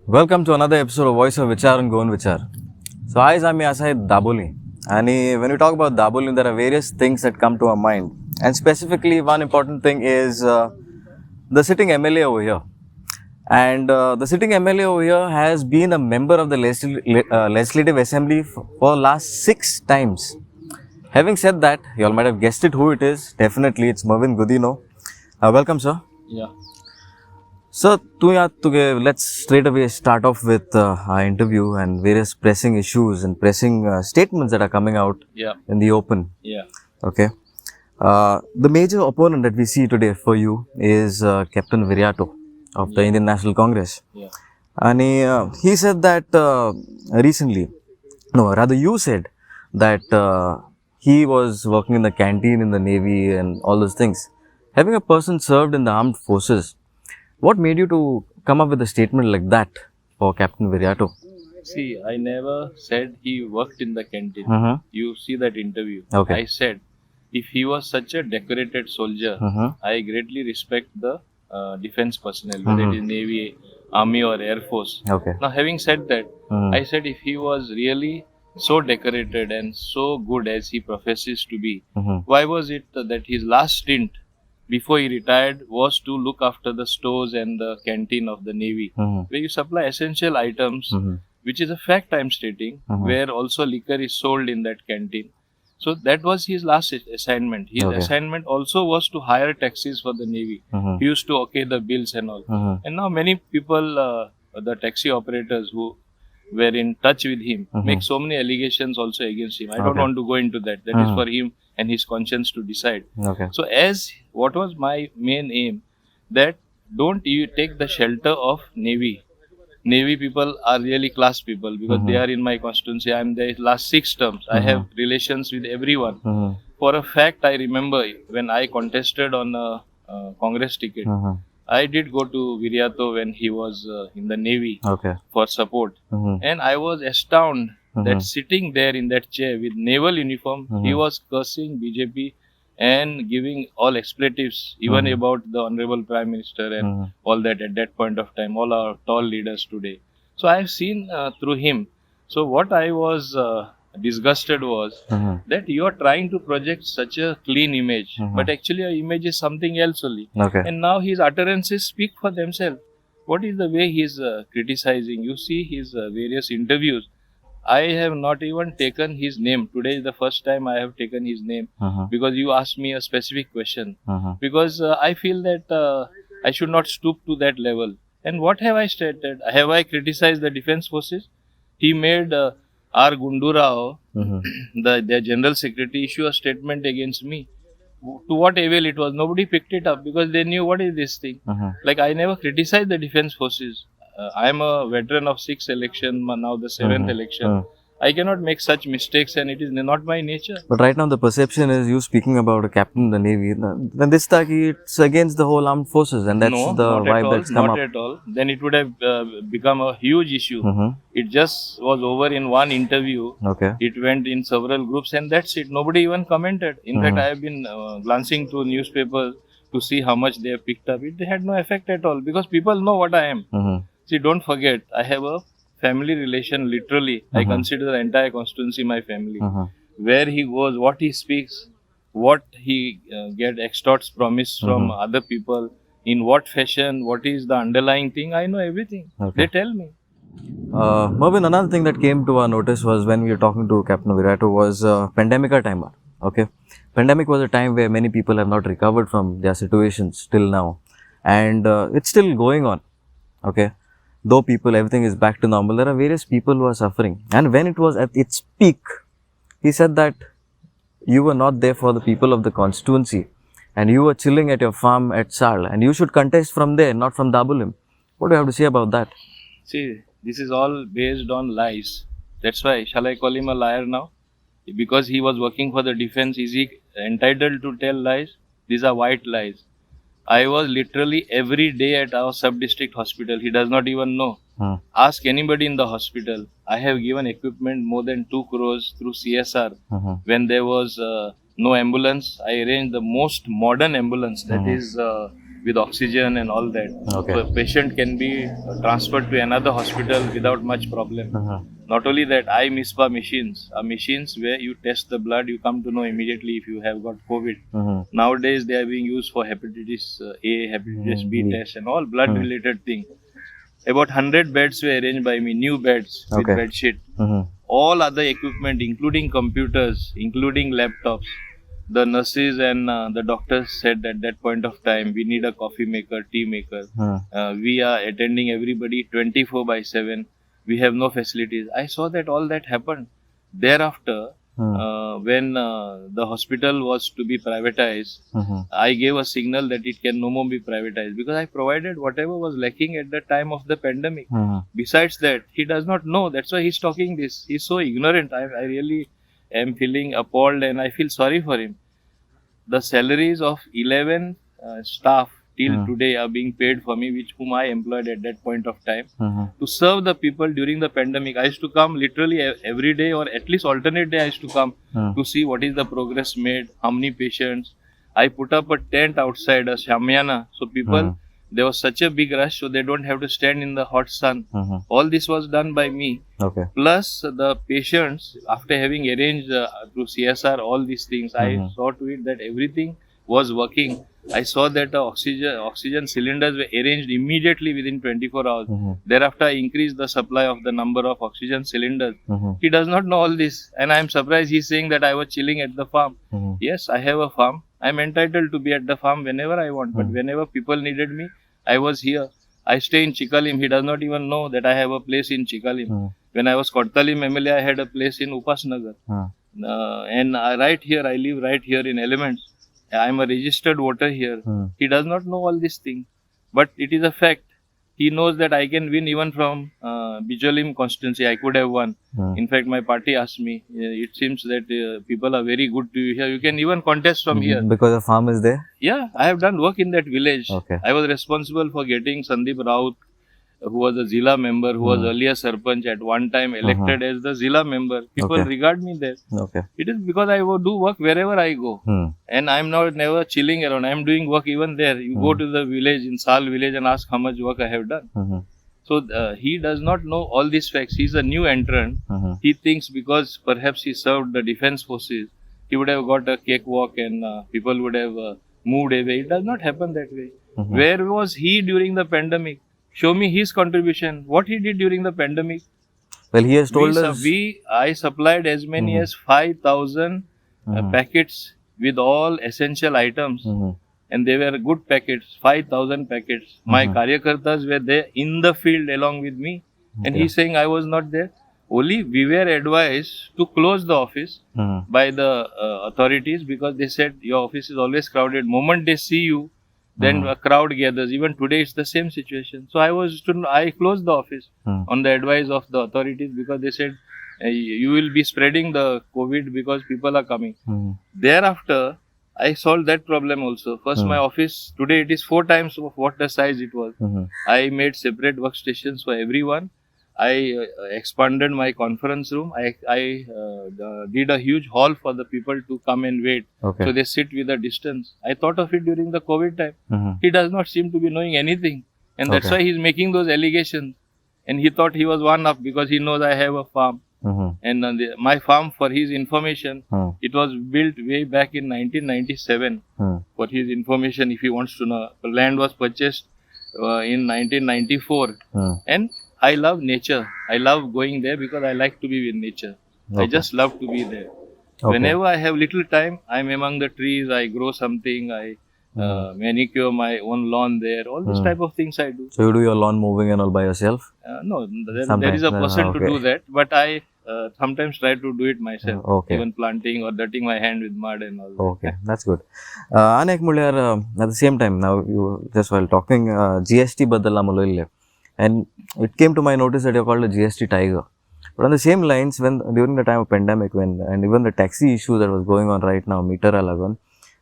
Welcome to another episode of Voice Your Vichar and Goan Vichar. So आज आम्ही असा आहे दाबोली आणि when we talk about Dabolim, there are various things that come to our mind, and specifically one important thing is the sitting MLA over here. And the sitting MLA over here has been a member of the Legislative Assembly for last 6 times. Having said that, you all might have guessed it who it is. Definitely, it's Mauvin Godinho. Welcome, sir. Yeah. So, let's straight away start off with our interview and various pressing issues and pressing statements that are coming out in the open. Yeah. Okay. The major opponent that we see today for you is Captain Viriato of the Indian National Congress. Yeah. And he said that you said that he was working in the canteen in the Navy and all those things. Having a person served in the armed forces, what made you to come up with a statement like that for Captain Viriato? See, I never said he worked in the canteen. Uh-huh. You see that interview. Okay. I said, if he was such a decorated soldier, Uh-huh. I greatly respect the defense personnel, whether it is Navy, Army or Air Force. Okay. Now, having said that, Mhm. I said if he was really so decorated and so good as he professes to be, Mhm. why was it that his last stint before he retired was to look after the stores and the canteen of the Navy, Mhm. where you supply essential items, Mhm. which is a fact I'm stating, where also liquor is sold in that canteen. So that was his last assignment. His Okay. assignment also was to hire taxis for the Navy. Mhm. He used to okay the bills and all. Mhm. And now many people, the taxi operators who were in touch with him, make so many allegations also against him. I don't Okay. want to go into that. That is for him and his conscience to decide. Okay. So as what was my main aim, that don't you take the shelter of Navy. Navy people are really class people because they are in my constituency. I am there last 6 terms. I have relations with everyone. Mhm. For a fact, I remember when I contested on a Congress ticket, Mhm. I did go to Viriato when he was in the Navy Okay. for support. Mhm. And I was astounded that sitting there in that chair with naval uniform, he was cursing BJP and giving all expletives, even about the Honorable Prime Minister and all that at that point of time, all our tall leaders today. So I have seen through him. So what I was disgusted was that you are trying to project such a clean image, but actually your image is something else only. Okay. And now his utterances speak for themselves. What is the way he is criticizing? You see his various interviews. I have not even taken his name. Today is the first time I have taken his name because you asked me a specific question. Because I feel that I should not stoop to that level. And what have I stated? Have I criticized the defense forces? He made R. Gundurao, their general secretary, issue a statement against me. To what avail it was? Nobody picked it up because they knew what is this thing. Like I never criticized the defense forces. I am a veteran of 6 election, now the 7th election. I cannot make such mistakes and it is not my nature. But right now the perception is you speaking about a captain in the Navy. Then this time it's against the whole armed forces, and that's No, the not at vibe all, that's come not up. at all. Then it would have become a huge issue. It just was over in one interview. Okay. It went in several groups and that's it. Nobody even commented. In fact, I have been glancing through newspapers to see how much they have picked up. It had no effect at all because people know what I am. See, don't forget, I have a family relation, literally. I consider the entire constituency my family. Where he goes, what he speaks, what he extorts promise from other people, in what fashion, what is the underlying thing, I know everything. Okay. They tell me. Mervin, another thing that came to our notice was when we were talking to Captain Viriato was pandemic time. Okay. Pandemic was a time where many people have not recovered from their situations till now. And it's still going on. Okay. Though everything is back to normal, there are various people who are suffering. And when it was at its peak, he said that you were not there for the people of the constituency and you were chilling at your farm at Sal and you should contest from there, not from Dabolim. What do you have to say about that? See, this is all based on lies. That's why, shall I call him a liar now? Because he was working for the defense, is he entitled to tell lies? These are white lies. I was literally every day at our sub-district hospital. He does not even know. Ask anybody in the hospital. I have given equipment more than 2 crores through CSR. When there was no ambulance, I arranged the most modern ambulance that is with oxygen and all that. Okay. So a patient can be transferred to another hospital without much problem. Not only that, I miss machines where you test the blood, you come to know immediately if you have got COVID. Nowadays, they are being used for hepatitis A, hepatitis B test and all blood related things. About 100 beds were arranged by me, new beds with bed sheet. All other equipment, including computers, including laptops. The nurses and the doctors said at that point of time, we need a coffee maker, tea maker. We are attending everybody 24/7. We have no facilities. I saw that all that happened. Thereafter, when the hospital was to be privatized, I gave a signal that it can no more be privatized because I provided whatever was lacking at the time of the pandemic. Besides that, he does not know. That's why he's talking this. He's so ignorant. I really am feeling appalled and I feel sorry for him. The salaries of 11 staff till today are being paid for me, whom I employed at that point of time to serve the people during the pandemic. I used to come literally every day or at least alternate day I used to come to see what is the progress made, how many patients. I put up a tent outside, a shamyana, so people, there was such a big rush so they don't have to stand in the hot sun. All this was done by me. Plus the patients, after having arranged through CSR all these things, I saw to it that everything was working. I saw that the oxygen cylinders were arranged immediately within 24 hours. Thereafter, I increased the supply of the number of oxygen cylinders. He does not know all this, and I am surprised he's saying that I was chilling at the farm. Yes, I have a farm. I am entitled to be at the farm whenever I want, but whenever people needed me, I was here. I stay in Chikalim. He does not even know that I have a place in Chikalim. When I was Kortalim MLA, I had a place in Upasnagar. And right here, I live right here in Elements. I am a registered voter here. He does not know all these things, but it is a fact. He knows that I can win even from Bijolim constituency. I could have won. In fact, my party asked me. It seems that people are very good to you here. You can even contest from here. Because the farm is there? Yeah, I have done work in that village. I was responsible for getting Sandeep Raut, who was a Zilla member, who was earlier Sarpanch at one time elected as the Zilla member. People regard me there. It is because I do work wherever I go. And I am not never chilling around. I am doing work even there. You go to the village, in Sal village, and ask how much work I have done. So he does not know all these facts. He is a new entrant. He thinks because perhaps he served the defense forces, he would have got a cakewalk and people would have moved away. It does not happen that way. Where was he during the pandemic? Show me his contribution. What he did during the pandemic. Well, he has told us. I supplied as many as 5,000 packets with all essential items. And they were good packets, 5,000 packets. My Karyakartas were there in the field along with me. And he's saying I was not there. Only we were advised to close the office by the authorities because they said your office is always crowded. Moment they see you, then a crowd gathers. Even today it's the same situation. So I closed the office on the advice of the authorities because they said you will be spreading the COVID because people are coming. Thereafter, I solved that problem also. First, my office, today it is 4 times of what the size it was. I made separate workstations for everyone. I expanded my conference room. I did a huge hall for the people to come and wait. So they sit with a distance. I thought of it during the COVID time. He does not seem to be knowing anything. And that's why he's making those allegations. And he thought he was one up because he knows I have a farm. And my farm, for his information, it was built way back in 1997. For his information, if he wants to know, the land was purchased in 1994. And I love nature. I love going there because I like to be with nature. I just love to be there. Whenever I have little time, I'm among the trees. I grow something. I manicure my own lawn there. All this type of things I do. So you do your lawn moving and all by yourself? No, there is a person to do that. But I sometimes try to do it myself. Even planting or dirtying my hand with mud and all that. Okay, that's good. Anek Mulyar, at the same time, now you just while talking GST badal amalo and it came to my notice that you're called a GST tiger. But on the same lines, when during the time of pandemic, and even the taxi issue that was going on right now, meter alagon,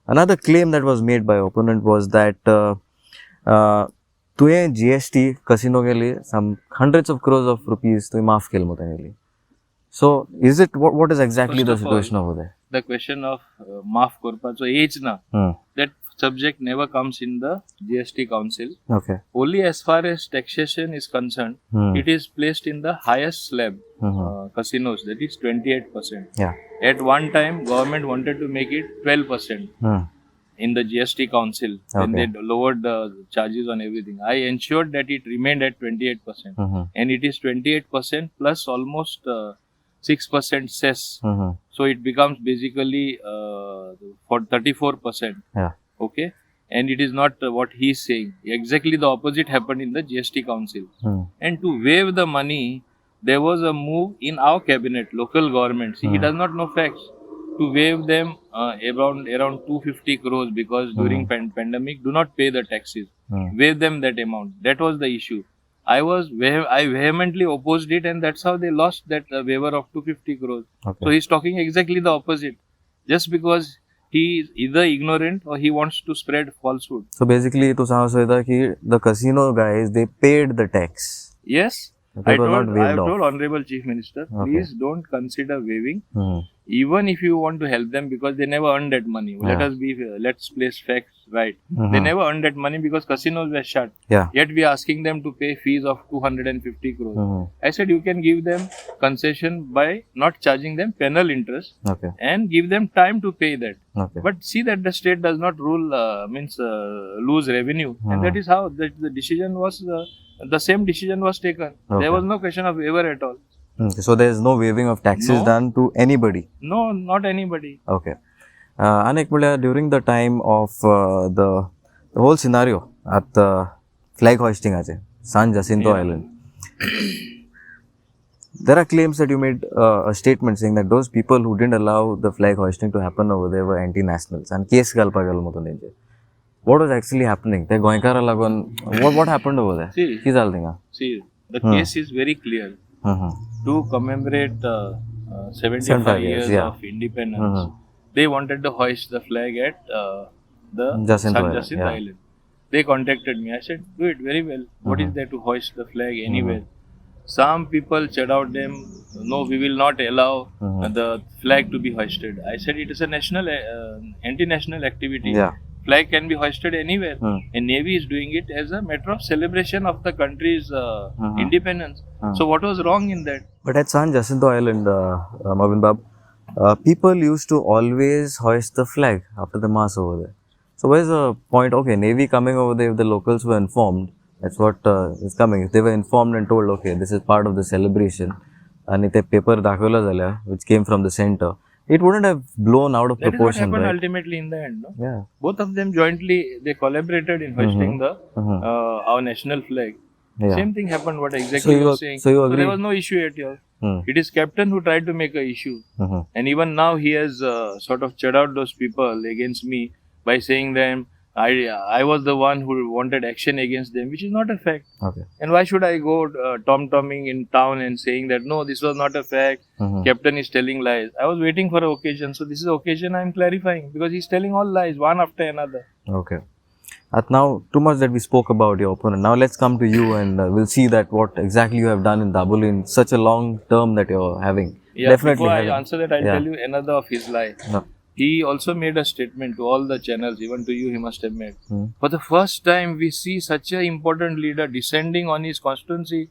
another claim that was made by opponent was that तुझे GST casino के लिए some hundreds of crores of rupees तुझे माफ केल मुतानेली. So is it what is exactly the situation over there? The question of maaf korpacho age na, that subject never comes in the GST Council. Okay. Only as far as taxation is concerned, it is placed in the highest slab, casinos, that is 28%. Yeah. At one time, government wanted to make it 12% in the GST Council when they lowered the charges on everything. I ensured that it remained at 28%, and it is 28% plus almost 6% cess. So it becomes basically for 34%. Yeah. Okay. And it is not what he is saying. Exactly the opposite happened in the GST Council. And to waive the money, there was a move in our cabinet, local government. See, he does not know facts. To waive them around 250 crores because during pandemic, do not pay the taxes. Waive them that amount. That was the issue. I vehemently opposed it, and that's how they lost that waiver of 250 crores. Okay. So he's talking exactly the opposite. Just because he is either ignorant or he wants to spread falsehood. So basically, to say that the casino guys, they paid the tax. Yes. I have told Honorable Chief Minister, please don't consider waiving, even if you want to help them, because they never earned that money. Let's place facts right. They never earned that money because casinos were shut. Yeah. Yet we are asking them to pay fees of 250 crores. I said you can give them concession by not charging them penal interest and give them time to pay that. But see that the state does not lose revenue, and that is how the decision was. The same decision was taken. There was no question of waiver at all. So there is no waiving of taxes done to anybody? No, not anybody. Okay. Anek Mulya, during the time of the whole scenario at the flag hoisting at San Jacinto Island, there are claims that you made a statement saying that those people who didn't allow the flag hoisting to happen over there were anti-nationals and case galpagal moton. What was actually happening? What happened over there? See, the case is very clear. To commemorate 75 years of independence, they wanted to hoist the flag at the San Jacinto Island. They contacted me. I said, do it very well. What is there to hoist the flag anywhere? Some people said out them, no, we will not allow the flag to be hoisted. I said, it is a national, anti-national activity. Flag can be hoisted anywhere, and Navy is doing it as a matter of celebration of the country's independence. So what was wrong in that? But at San Jacinto Island, Mauvin Bab, people used to always hoist the flag after the mass over there. So where's the point? Okay, Navy coming over there, if the locals were informed, that's what is coming. If they were informed and told, okay, this is part of the celebration, and if a paper dakhwala zala, which came from the center, it wouldn't have blown out of proportion. That is what happened right? Ultimately in the end. No? Yeah. Both of them jointly, they collaborated in hoisting the our national flag. Yeah. Same thing happened, what exactly you were saying. So you agree? There was no issue at all. It is Captain who tried to make a issue. And even now he has sort of chid out those people against me by saying them, I was the one who wanted action against them, which is not a fact. Okay. And why should I go tom-tomming in town and saying that, no, this was not a fact, Captain is telling lies. I was waiting for an occasion. So this is the occasion I am clarifying, because he's telling all lies, one after another. Okay. Now, too much that we spoke about your opponent. Now let's come to you, and we'll see that what exactly you have done in Dabolim in such a long term that you're having. Yeah, definitely before having. I answer that, I'll tell you another of his lie. No. He also made a statement to all the channels, even to you he must have made. For the first time, we see such an important leader descending on his constituency,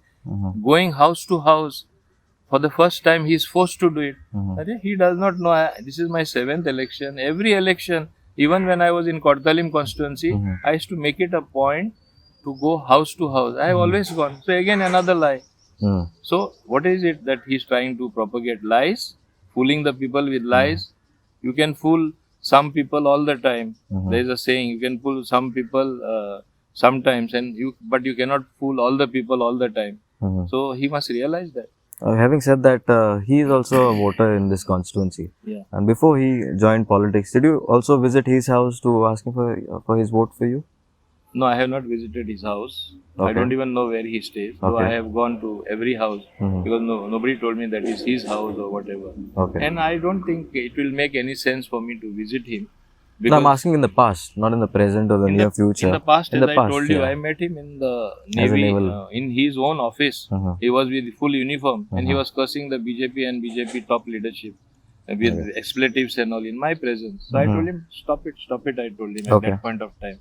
going house to house. For the first time, he is forced to do it. He does not know, this is my 7th election. Every election, even when I was in Kortalim constituency, I used to make it a point to go house to house. I have always gone. So again, another lie. So what is it that he is trying to propagate? Lies, fooling the people with lies. You can fool some people all the time. There is a saying, you can fool some people sometimes, but you cannot fool all the people all the time. So he must realize that. Having said that, he is also a voter in this constituency. Yeah. And before he joined politics, did you also visit his house to ask him for his vote for you? No, I have not visited his house. I don't even know where he stays. So I have gone to every house because nobody told me that is his house or whatever. And I don't think it will make any sense for me to visit him. No, I'm asking in the past, not in the present or the near future. In the past, as I told you, I met him in the Navy, in his own office. He was with full uniform and he was cursing the BJP and BJP top leadership. with expletives and all in my presence. So I told him, stop it, I told him at that point of time.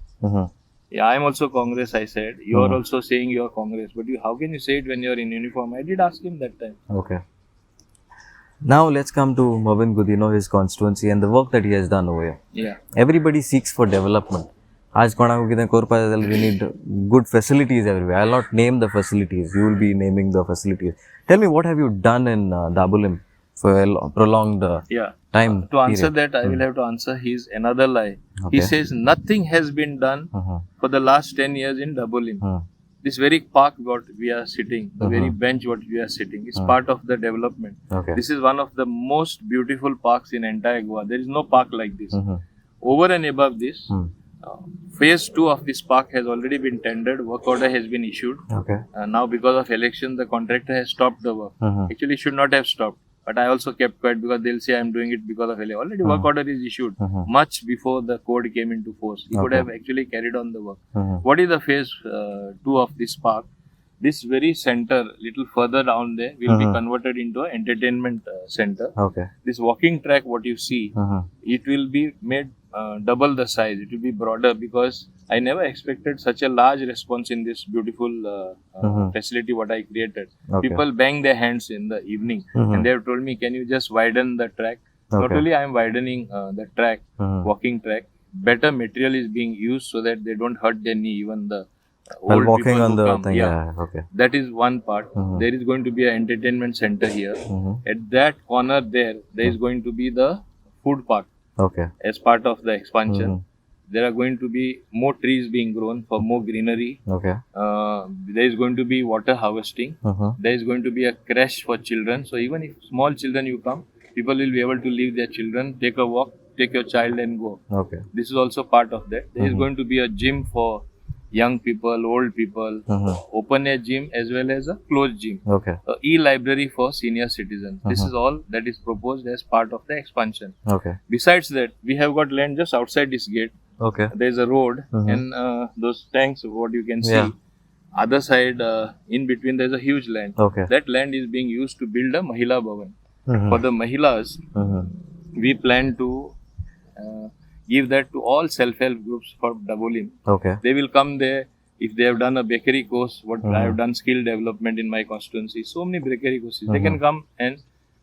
Yeah, I'm also Congress, I said. You're also saying you're Congress, but how can you say it when you're in uniform? I did ask him that time. Okay. Now let's come to Mauvin Godinho, his constituency, and the work that he has done over here. Yeah. Everybody seeks for development. आज कोणाको कितें करपा जाय जाल्यार we need good facilities everywhere. I'll not name the facilities. You will be naming the facilities. Tell me, what have you done in Dabolim for a prolonged time? To answer that, I will have to answer his another lie. Okay. He says nothing has been done for the last 10 years in Dabolim. This very park what we are sitting, the very bench what we are sitting, is part of the development. Okay. This is one of the most beautiful parks in entire Goa. There is no park like this. Over and above this, phase 2 of this park has already been tendered. Work order has been issued. Okay. Now because of election, the contractor has stopped the work. Actually, should not have stopped. But I also kept quiet because they'll say I'm doing it because of election. Already work order is issued much before the code came into force. He could have actually carried on the work. What is the phase 2 of this park? This very center, little further down there, will be converted into an entertainment center. Okay. This walking track, what you see, it will be made double the size. It will be broader because I never expected such a large response in this beautiful facility what I created. Okay. People bang their hands in the evening and they have told me, can you just widen the track? Not only I am widening the track, walking track, better material is being used so that they don't hurt their knee, even the While walking people on who the come. thing, okay. That is one part. There is going to be an entertainment center here. At that corner there is going to be the food park. Okay. As part of the expansion. There are going to be more trees being grown for more greenery. Okay. There is going to be water harvesting. There is going to be a creche for children. So even if small children you come, people will be able to leave their children, take a walk, take your child and go. Okay. This is also part of that. There is going to be a gym for young people, old people, open air gym as well as a closed gym. Okay. E-library for senior citizens. This is all that is proposed as part of the expansion. Okay. Besides that, we have got land just outside this gate. Okay. There is a road and those tanks, what you can see. Other side, in between, there is a huge land. Okay. That land is being used to build a Mahila Bhavan. For the Mahilas, we plan to give that to all self-help groups for Dabolim. Okay. They will come there. If they have done a bakery course, what I have done skill development in my constituency, so many bakery courses. They can come and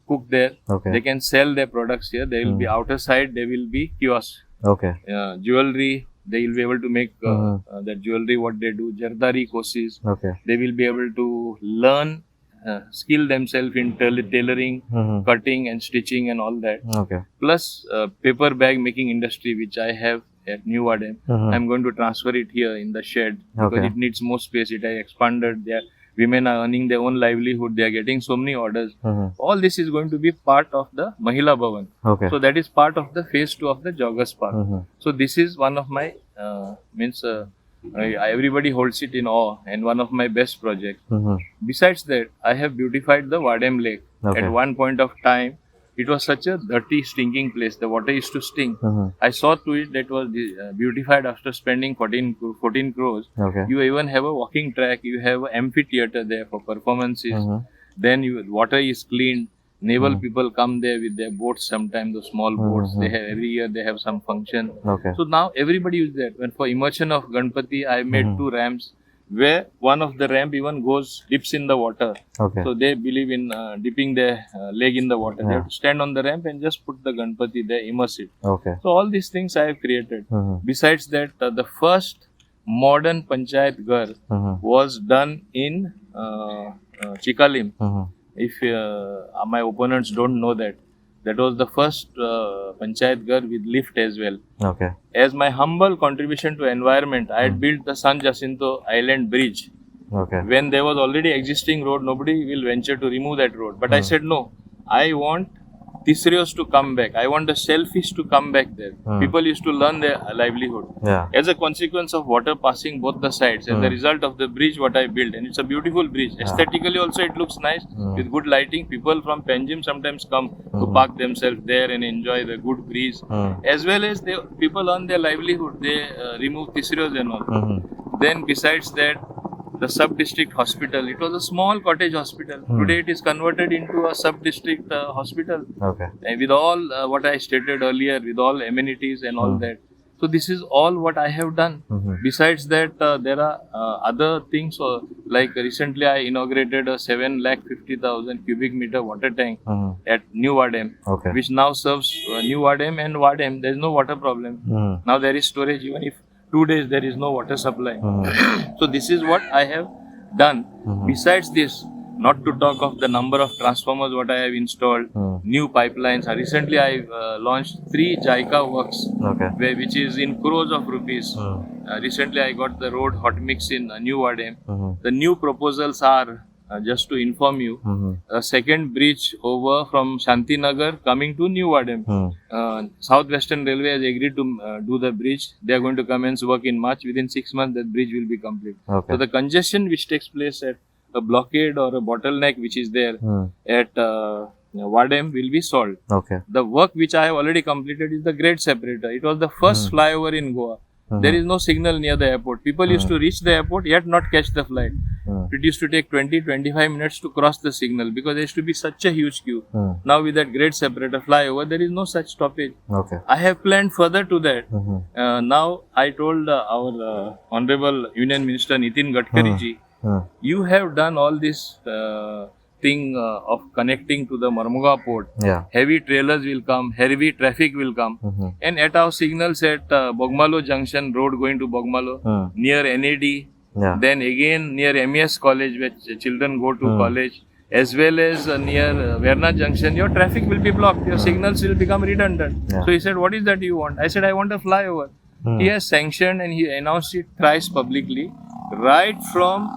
cook there. Okay. They can sell their products here. They will be outer side. There will be kiosks. Okay. Jewelry. They will be able to make that jewelry. What they do, Jardari courses. Okay. They will be able to learn, skill themselves in tailoring, cutting and stitching and all that. Okay. Plus paper bag making industry, which I have at New Wadem. I'm going to transfer it here in the shed because it needs more space. It has expanded. There, women are earning their own livelihood. They are getting so many orders. All this is going to be part of the Mahila Bhavan. Okay. So that is part of the phase 2 of the Joggers Park. So this is one of my everybody holds it in awe and one of my best projects. Besides that, I have beautified the Wadem Lake. Okay. At one point of time, it was such a dirty, stinking place. The water used to stink. I saw to it that was beautified after spending 14 crores. Okay. You even have a walking track. You have an amphitheater there for performances. Then water is cleaned. Naval people come there with their boats sometimes, the small boats. They have every year they have some function. Okay. So now everybody is there. When for immersion of Ganpati, I made 2 ramps where one of the ramp even dips in the water. Okay. So they believe in dipping their leg in the water. They have to stand on the ramp and just put the Ganpati there, immerse it. Okay. So all these things I have created. Besides that, the first modern Panchayat Ghar was done in Chikalim. If my opponents don't know that, that was the first Panchayat Ghar with lift as well. Okay. As my humble contribution to environment, I had built the San Jacinto Island Bridge. Okay. When there was already existing road, nobody will venture to remove that road. But I said no, I want Tisrios to come back. I want the selfish to come back there. People used to learn their livelihood. Yeah. As a consequence of water passing both the sides, as the result of the bridge what I built, and it's a beautiful bridge. Aesthetically also it looks nice with good lighting. People from Panjim sometimes come to park themselves there and enjoy the good breeze. As well as people earn their livelihood. They remove Tisrios and all. Then besides that, the sub-district hospital. It was a small cottage hospital. Today it is converted into a sub-district hospital. Okay. With all what I stated earlier, with all amenities and all that. So this is all what I have done. Besides that, there are other things. Like recently, I inaugurated a 750,000 cubic meter water tank at New Wadem, Okay. which now serves New Wadem and Wadem. There is no water problem. Now there is storage. Even if 2 days there is no water supply. So this is what I have done. Besides this, not to talk of the number of transformers what I have installed, new pipelines. Recently I launched 3 JICA works, Okay. which is in crores of rupees. Recently I got the road hot mix in New Wadem. The new proposals are, just to inform you, a second bridge over from Shantinagar coming to New Wadem. Southwestern Railway has agreed to do the bridge. They are going to commence work in March. Within 6 months, that bridge will be complete. Okay. So the congestion which takes place at a blockade or a bottleneck which is there at Wadem will be solved. Okay. The work which I have already completed is the grade separator. It was the first flyover in Goa. There is no signal near the airport. People used to reach the airport yet not catch the flight. It used to take 20-25 minutes to cross the signal because there used to be such a huge queue. Now with that grade separator flyover, there is no such stoppage. Okay. I have planned further to that. Now I told our Honorable Union Minister Nitin Gadkari ji, you have done all this thing of connecting to the Marmuga port. Yeah. Heavy trailers will come, heavy traffic will come. And at our signals at Bogmalo Junction road going to Bogmalo, near NAD, Yeah. then again near MES College where children go to college, as well as near Verna Junction, your traffic will be blocked, your signals will become redundant. Yeah. So he said, what is that you want? I said, I want a flyover. He has sanctioned and he announced it thrice publicly, right from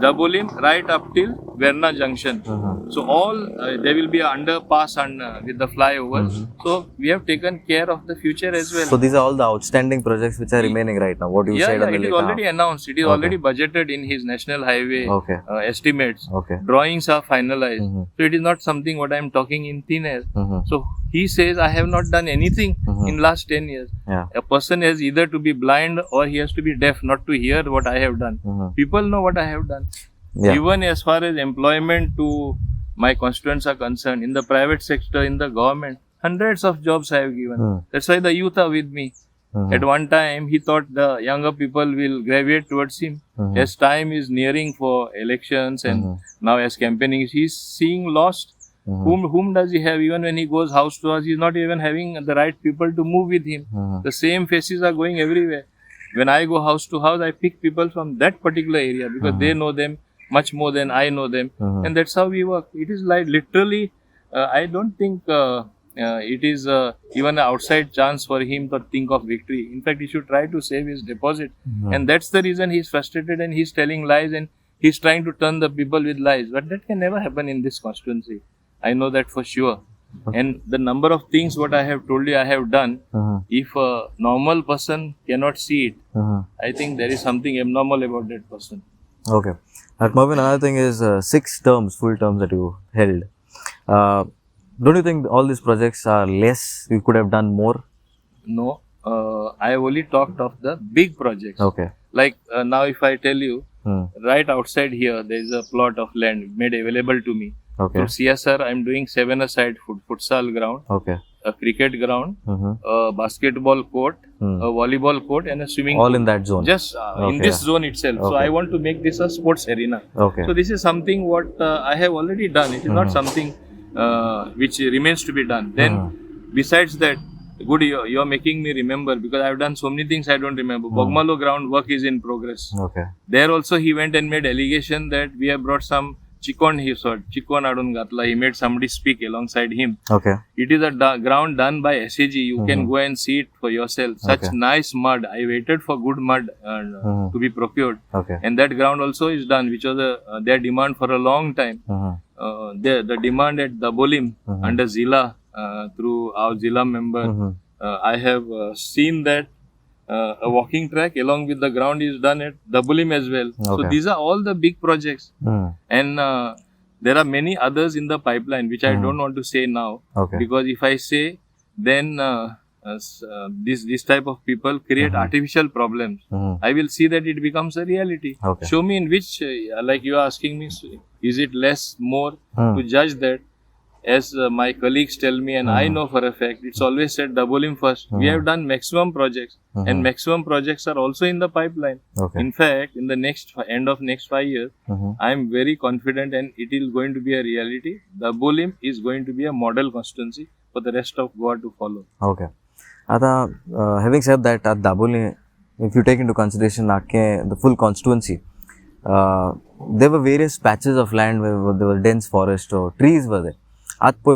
Dabolim right up till Verna Junction. So all there will be an underpass and with the flyovers. So we have taken care of the future as well. So these are all the outstanding projects which are remaining right now. What you said on the it is later already half. announced. It is already budgeted in his national highway Okay. estimates. Okay. Drawings are finalized. So it is not something what I am talking in thin air. So he says I have not done anything in last 10 years. Yeah. A person has either to be blind or he has to be deaf not to hear what I have done. People know what I have done. Yeah. Even as far as employment to my constituents are concerned, in the private sector, in the government, hundreds of jobs I have given. That's why the youth are with me. At one time, he thought the younger people will gravitate towards him. As time is nearing for elections and now as campaigning, he's seeing lost. Whom does he have? Even when he goes house to house, he's not even having the right people to move with him. The same faces are going everywhere. When I go house to house, I pick people from that particular area because they know them much more than I know them. And that's how we work. It is like literally, I don't think it is even an outside chance for him to think of victory. In fact, he should try to save his deposit. And that's the reason he's frustrated and he's telling lies and he's trying to turn the people with lies. But that can never happen in this constituency. I know that for sure. And the number of things what I have told you I have done, if a normal person cannot see it, I think there is something abnormal about that person. Okay. At Mauvin, another thing is 6 terms, full terms that you held. Don't you think all these projects are less? You could have done more? No, I have only talked of the big projects. Okay. Like now if I tell you, right outside here there is a plot of land made available to me. Okay. From CSR I am doing 7-a-side futsal ground, Okay. a cricket ground, a basketball court, a volleyball court and a swimming All pool. in that zone? Just in this zone itself. So I want to make this a sports arena. Okay. So this is something what I have already done. It is not something which remains to be done. Then besides that, good, you are making me remember because I have done so many things I don't remember. Bogmalo ground work is in progress. Okay. There also he went and made allegation that we have brought some Chikon, he saw Chikon Adun Gatla. He made somebody speak alongside him. Okay. It is a ground done by SAG. You can go and see it for yourself. Such nice mud. I waited for good mud to be procured. Okay. And that ground also is done, which was their demand for a long time. The demand at Dabolim under Zila through our Zila member. I have seen that a walking track along with the ground is done at Dabolim as well. So these are all the big projects. And there are many others in the pipeline which I don't want to say now. Okay. Because if I say, then this type of people create artificial problems, I will see that it becomes a reality. Okay. Show me in which, like you are asking me, is it less, more, to judge that. As my colleagues tell me, and I know for a fact, it's always said Dabolim first. We have done maximum projects, and maximum projects are also in the pipeline. Okay. In fact, in the end of next 5 years, I am very confident, and it is going to be a reality. Dabolim is going to be a model constituency for the rest of Goa to follow. Okay. Having said that, at Dabolim, if you take into consideration the full constituency, there were various patches of land where there were dense forest or trees were there. There's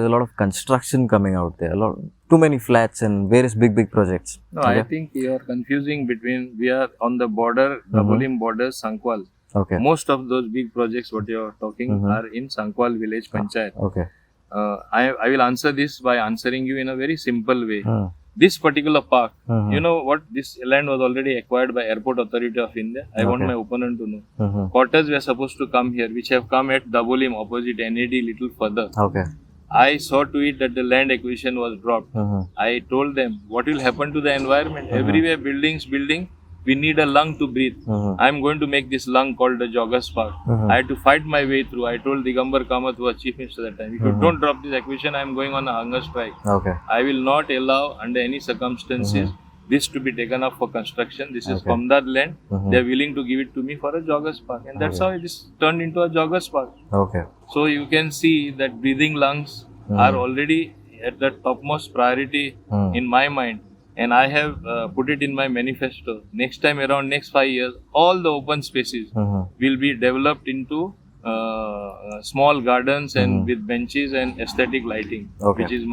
a lot of construction coming out there, too many flats and various big projects. No, okay. I think you are confusing between, we are on the border, Dabolim border, Sankwal. Okay. Most of those big projects what you are talking are in Sankwal village Panchayat. Okay. I will answer this by answering you in a very simple way. This particular park, you know what, this land was already acquired by Airport Authority of India. I want my opponent to know. Quarters were supposed to come here, which have come at Dabolim opposite NAD little further. Okay. I saw to it that the land acquisition was dropped. I told them, what will happen to the environment? Everywhere building. We need a lung to breathe. I am going to make this lung called the Joggers Park. I had to fight my way through. I told Digambar Kamath, who was Chief Minister at that time, if you don't drop this acquisition, I am going on a hunger strike. Okay. I will not allow under any circumstances this to be taken up for construction. This is Pamdad land. They are willing to give it to me for a Joggers Park. And that's how it is turned into a Joggers Park. Okay. So you can see that breathing lungs are already at the topmost priority in my mind. And I have put it in my manifesto. Next time around, next 5 years, all the open spaces will be developed into small gardens and with benches and aesthetic lighting, which is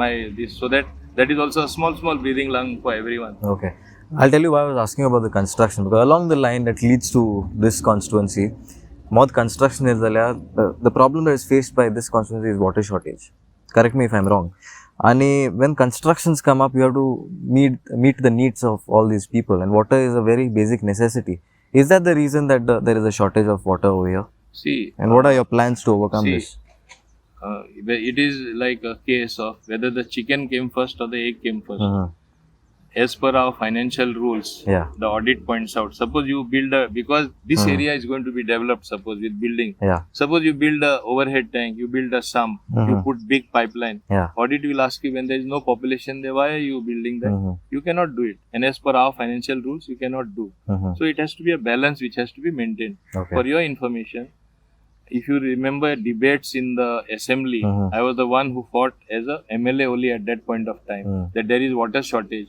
so that is also a small breathing lung for everyone. Okay. I'll tell you why I was asking about the construction, because along the line that leads to this constituency, more construction is the problem that is faced by this constituency is water shortage. Correct me if I'm wrong. And when constructions come up, you have to meet the needs of all these people, and water is a very basic necessity. Is that the reason that there is a shortage of water over here? See, and what are your plans to overcome this? It is like a case of whether the chicken came first or the egg came first. As per our financial rules, the audit points out, suppose you build because this area is going to be developed, suppose with building. Suppose you build a overhead tank, you build a sump, you put big pipeline. Audit will ask you, when there is no population there, why are you building that? You cannot do it. And as per our financial rules, you cannot do. So it has to be a balance which has to be maintained. For your information, if you remember debates in the assembly, I was the one who fought as a MLA only at that point of time, that there is water shortage.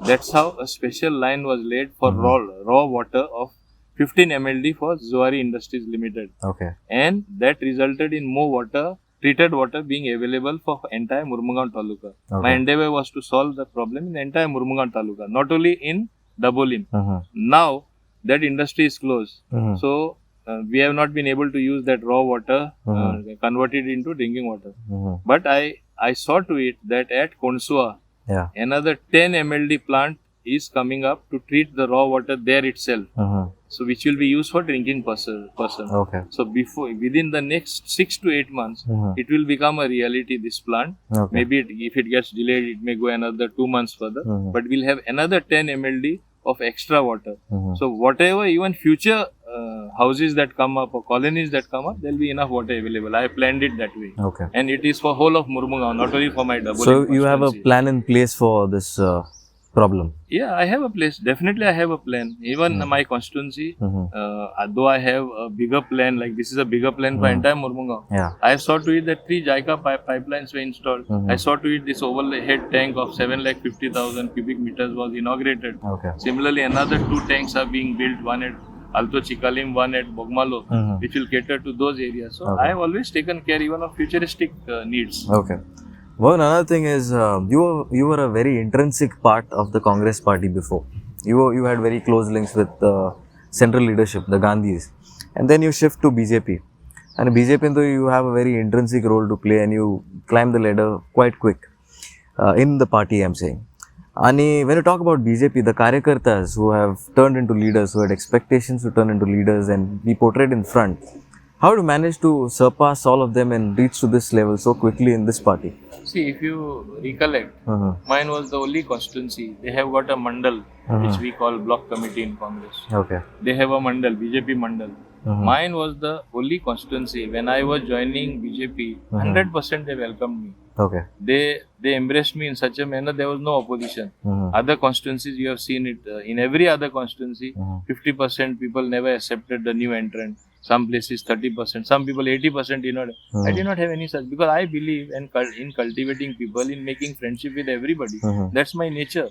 That's how a special line was laid for raw water of 15 MLD for Zuari Industries Limited. Okay. And that resulted in more water, treated water being available for entire Murmungaon Taluka. My endeavor was to solve the problem in the entire Murmungaon Taluka, not only in Dabolim. Now, that industry is closed. So, we have not been able to use that raw water, converted into drinking water. But I saw to it that at Konsua, another 10 MLD plant is coming up to treat the raw water there itself. So, which will be used for drinking person. Okay. So, within the next 6 to 8 months, it will become a reality, this plant. Maybe if it gets delayed, it may go another 2 months further. But we'll have another 10 MLD of extra water. So, whatever, even future houses that come up or colonies that come up, there will be enough water available. I planned it that way. Okay. And it is for whole of Murmungaon, not only for my Dabolim. So, you have a plan in place for this problem? Yeah, I have a place. Definitely, I have a plan. Even my constituency, though I have a bigger plan, like this is a bigger plan for entire Murmungaon. I saw to it that 3 JICA pipelines were installed. I saw to it this overhead tank of 750,000 cubic meters was inaugurated. Similarly, another 2 tanks are being built, one at Alto Chikalim, one at Bogmalo, which will cater to those areas. So, I have always taken care even of futuristic needs. Okay. Well, another thing is, you were a very intrinsic part of the Congress party before. You had very close links with the central leadership, the Gandhis. And then you shift to BJP. And BJP, though, you have a very intrinsic role to play and you climb the ladder quite quick in the party, I'm saying. And when you talk about BJP, the Karyakartas who have turned into leaders, who had expectations to turn into leaders and be portrayed in front, How do you manage to surpass all of them and reach to this level so quickly in this party? See, if you recollect, mine was the only constituency. They have got a mandal, which we call block committee in Congress. Okay. They have a mandal, BJP mandal. Mine was the only constituency. When I was joining BJP, 100% they welcomed me. Okay. They embraced me in such a manner, there was no opposition. Other constituencies, you have seen it. In every other constituency, 50% people never accepted the new entrant. Some places 30%, some people 80% did not. I did not have any such, because I believe in cultivating people, in making friendship with everybody. That's my nature.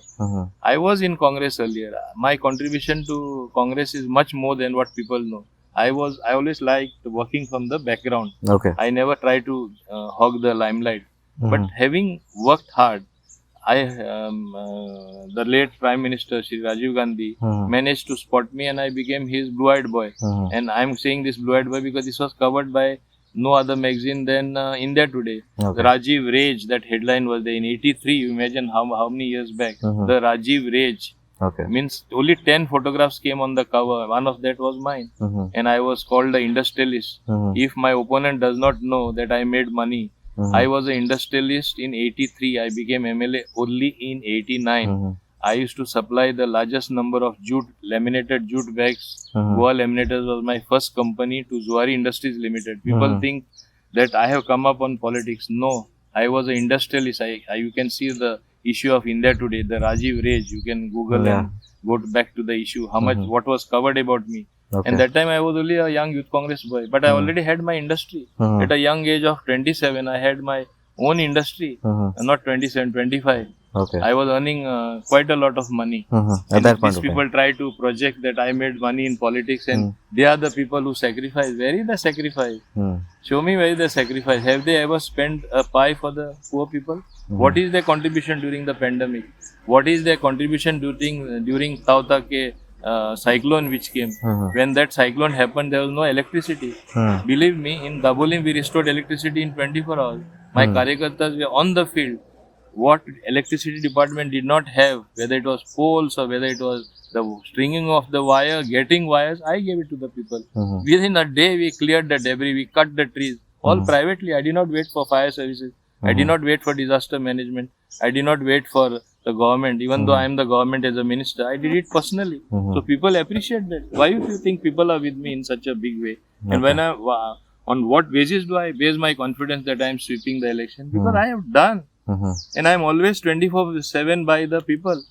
I was in Congress earlier. My contribution to Congress is much more than what people know. I always liked working from the background. Okay. I never tried to hog the limelight. But having worked hard, the late Prime Minister Shri Rajiv Gandhi managed to spot me, and I became his blue-eyed boy. And I'm saying this blue-eyed boy because this was covered by no other magazine than India Today. The Rajiv Rage, that headline was there in 83. You imagine how many years back. The Rajiv Rage. Okay. Means only 10 photographs came on the cover. One of that was mine. And I was called the industrialist. If my opponent does not know that I made money, I was an industrialist in 83. I became MLA only in 89. I used to supply the largest number of laminated jute bags. Goa Laminators was my first company to Zuari Industries Limited. People think that I have come up on politics. No, I was an industrialist. You can see the issue of India Today, the Rajiv Rage. You can Google and go back to the issue. What was covered about me. Okay. And that time I was only a young youth Congress boy, but I already had my industry. At a young age of 27, I had my own industry. Not 27, 25. Okay. I was earning quite a lot of money. At that point these people try to project that I made money in politics, and they are the people who sacrifice. Where is the sacrifice? Show me where is the sacrifice. Have they ever spent a pie for the poor people? What is their contribution during the pandemic? What is their contribution during Tautake cyclone which came? When that cyclone happened, there was no electricity. Believe me, in Dabolim we restored electricity in 24 hours. My Karyakartas were on the field. What electricity department did not have, whether it was poles or whether it was the stringing of the wire, getting wires, I gave it to the people. Within a day we cleared the debris, we cut the trees, all privately. I did not wait for fire services. I did not wait for disaster management. I did not wait for the government. Even though I am the government as a minister, I did it personally. So people appreciate that. Why do you think people are with me in such a big way? And when on what basis do I base my confidence that I am sweeping the election? Because I have done. And I am always 24/7 by the people.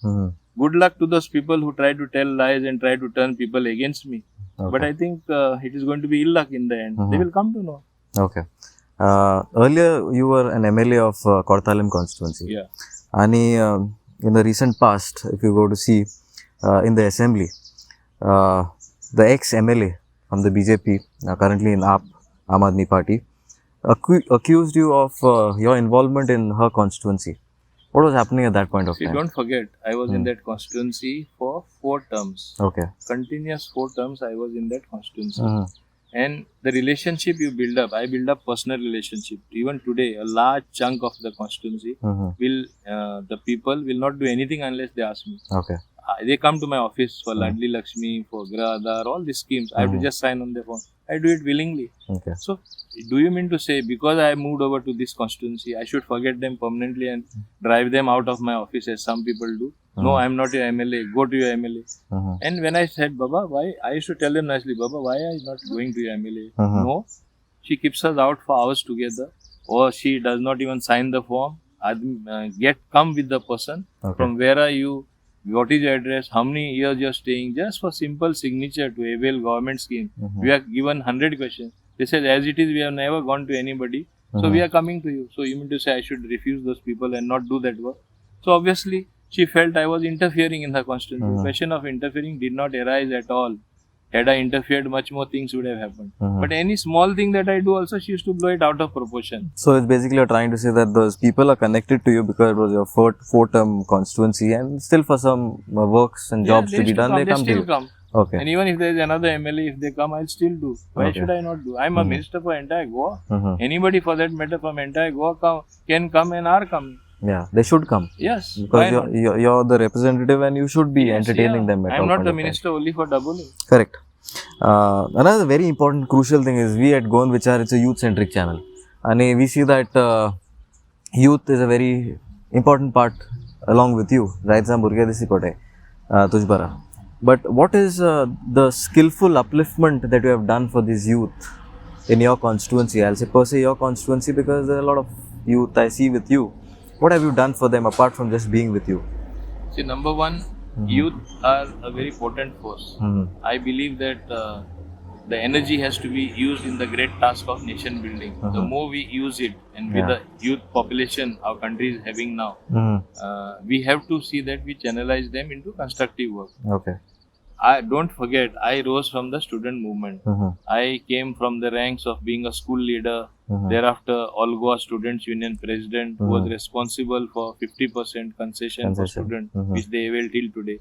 Good luck to those people who try to tell lies and try to turn people against me. But I think it is going to be ill luck in the end. They will come to know. Okay. Earlier you were an MLA of Kortalim constituency. Yeah. And in the recent past, if you go to see in the assembly, the ex-MLA from the BJP, currently in Aam Aadmi Party, accused you of your involvement in her constituency. What was happening at that point of time? Don't forget, I was in that constituency for 4 terms. Okay. Continuous 4 terms I was in that constituency. And the relationship you build up, I build up personal relationship. Even today, a large chunk of the constituency the people will not do anything unless they ask me. Okay. They come to my office for Ladli Lakshmi, for Grah Aadhar, all these schemes. I have to just sign on their phone. I do it willingly. Okay. So, do you mean to say because I moved over to this constituency, I should forget them permanently and drive them out of my office as some people do? No, I am not your MLA. Go to your MLA. And when I said, Baba, why? I used to tell them nicely, Baba, why are you not going to your MLA? No, she keeps us out for hours together, or she does not even sign the form. Come with the person. From where are you? What is your address? How many years you are staying? Just for simple signature to avail government scheme. We are given 100 questions. They said, as it is, we have never gone to anybody. So we are coming to you. So you mean to say I should refuse those people and not do that work? So obviously, she felt I was interfering in her constituency. The question of interfering did not arise at all. Had I interfered, much more things would have happened. But any small thing that I do also, she used to blow it out of proportion. So it's basically you're trying to say that those people are connected to you because it was your four-term constituency, and still for some works and jobs to be done, they come to you. Come. Okay. And even if there is another MLA, if they come, I'll still do. Why should I not do? I'm a minister for entire Goa. Anybody for that matter from entire Goa can come and are coming. Yeah, they should come. Yes. Because you're the representative and you should be entertaining them at all. I'm not the minister only for Dabolim. Correct. Another very important, crucial thing is we at Goan Vichar, it's a youth-centric channel. And we see that youth is a very important part along with you. Right, Tujbara. But what is the skillful upliftment that you have done for this youth in your constituency? I'll say per se your constituency because there are a lot of youth I see with you. What have you done for them apart from just being with you? See, number one, youth are a very potent force. I believe that the energy has to be used in the great task of nation building. The more we use it, and with the youth population our country is having now, we have to see that we channelize them into constructive work. Okay. I don't forget, I rose from the student movement. I came from the ranks of being a school leader, thereafter All Goa Students Union president, who was responsible for 50% concession for students, which they avail till today.